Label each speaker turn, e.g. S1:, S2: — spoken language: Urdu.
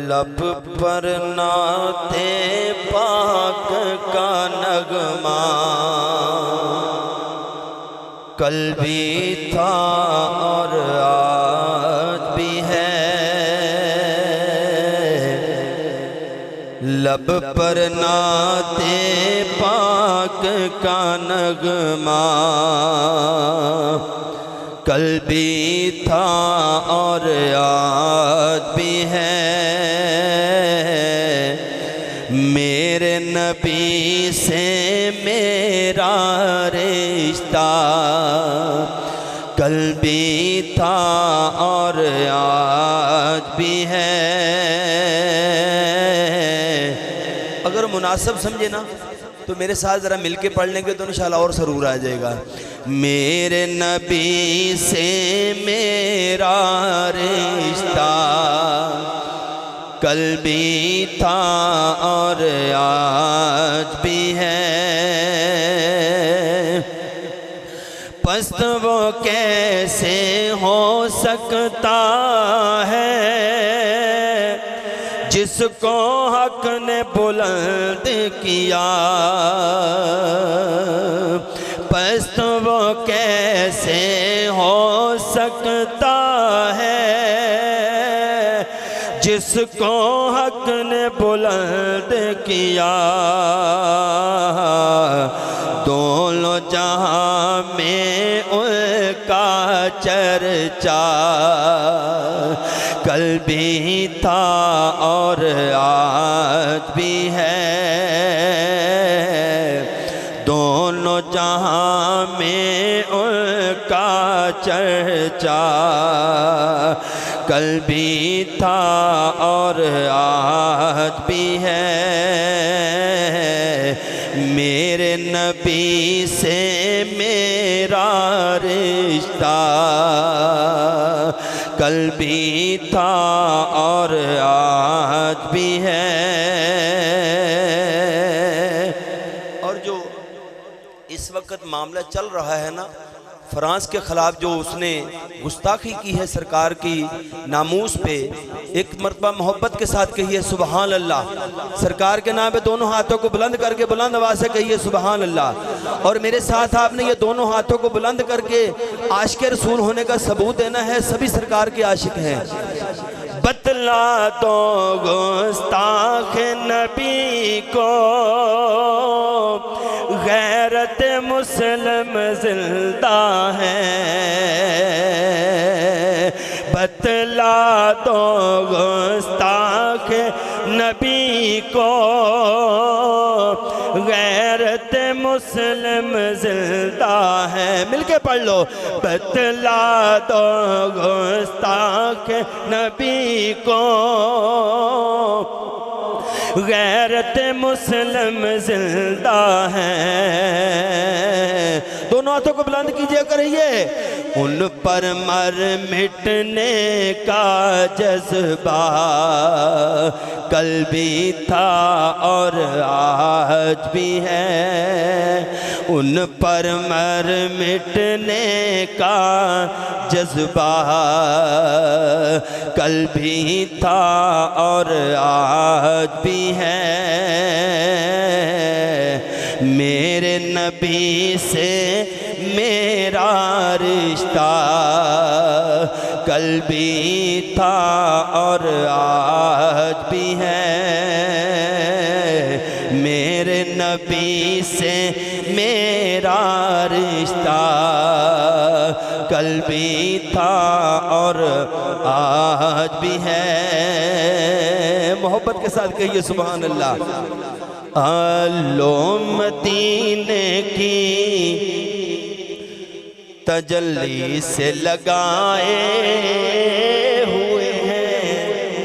S1: لب پر نعت پاک کا نغمہ کل بھی تھا اور آج بھی ہے، لب پر نعت پاک کا نغمہ کل بھی تھا اور آج بھی ہے، میرے نبی سے میرا رشتہ کل بھی تھا اور آج بھی ہے۔ اگر مناسب سمجھے نا تو میرے ساتھ ذرا مل کے پڑھ لیں گے تو انشاءاللہ اور سرور آ جائے گا۔ میرے نبی سے میرا رشتہ کل بھی تھا اور آج بھی ہے، پست وہ کیسے ہو سکتا ہے جس کو حق نے بلند کیا، پست وہ کیسے ہو سکتا ہے جس کو حق نے بلند کیا، دونوں جہاں میں ان کا چرچا کل بھی تھا اور آج بھی ہے، دونوں جہاں میں ان کا چرچا کل بھی تھا اور آج بھی ہے، میرے نبی سے میرا رشتہ کل بھی تھا اور آج بھی ہے۔ اور جو اس وقت معاملہ چل رہا ہے نا فرانس کے خلاف، جو اس نے گستاخی کی ہے سرکار کی ناموس پہ، ایک مرتبہ محبت کے ساتھ کہیے سبحان اللہ، سرکار کے نام پہ دونوں ہاتھوں کو بلند کر کے بلند آواز سے کہیے سبحان اللہ، اور میرے ساتھ آپ نے یہ دونوں ہاتھوں کو بلند کر کے عاشق رسول ہونے کا ثبوت دینا ہے، سبھی سرکار کے عاشق ہیں۔ بتلا دو گستاخ نبی کو غیرت مسلم زندہ ہے، بتلا دو گستاخ نبی کو غیرت مسلم زندہ ہے، مل کے پڑھ لو، بتلا دو گستاخ نبی کو غیرت مسلم زندہ ہے، دونوں ہاتھوں کو بلند کیجئے کریے، ان پر مر مٹنے کا جذبہ کل بھی تھا اور آج بھی ہے، ان پر مر مٹنے کا جذبہ کل بھی تھا اور آج بھی ہے، میرے نبی سے میرا رشتہ کل بھی تھا اور آج بھی ہے، میرے نبی سے میرا رشتہ کل بھی تھا اور آج بھی ہے، محبت کے ساتھ کہیے سبحان اللہ۔ آلو مدینے کی تجلی سے لگائے